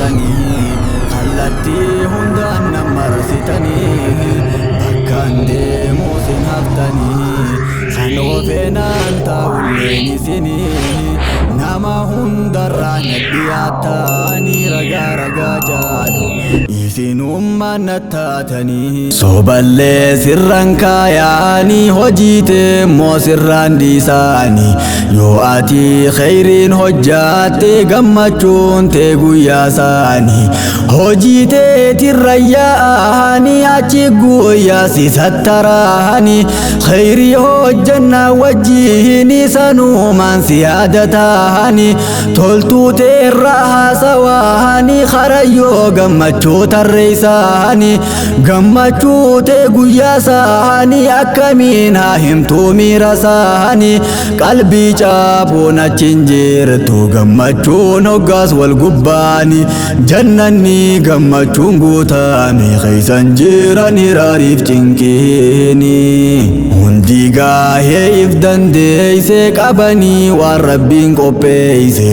baatanii kallattii hundaan namarsiitanii bakkaan deemuu sin haftanii kan ofeenaan ta'ulleen isinii nama hundarraa nadhiyaatanii ragaa ragaa jaadhu isinummaan nattaatanii soballee sirran kaayaanii hojiitee moo sirraan dhiisaanii yoo ati khayriin hojjaatte gammachuun tee guyyaa isaanii hojiitee tirrayyaa'anii achi guyyaa si sattaraanii khayrii hojjannaa wajjiin sanumaan si yaadataanii toltuu teerraa haasawaanii kharayyoo gammachuu tarreessaanii gammachuu tee guyyaa isaanii akkamiin haa himtuu miira isaanii qalbii caabuun achiin jirtu gammachuun hoggaas wal gubbaanii jannanni gammachuun guutame keeysan jiran hiraariif cinqiini hundi gaahee if dandeeyse qabanii waan rabbiin qopheeyse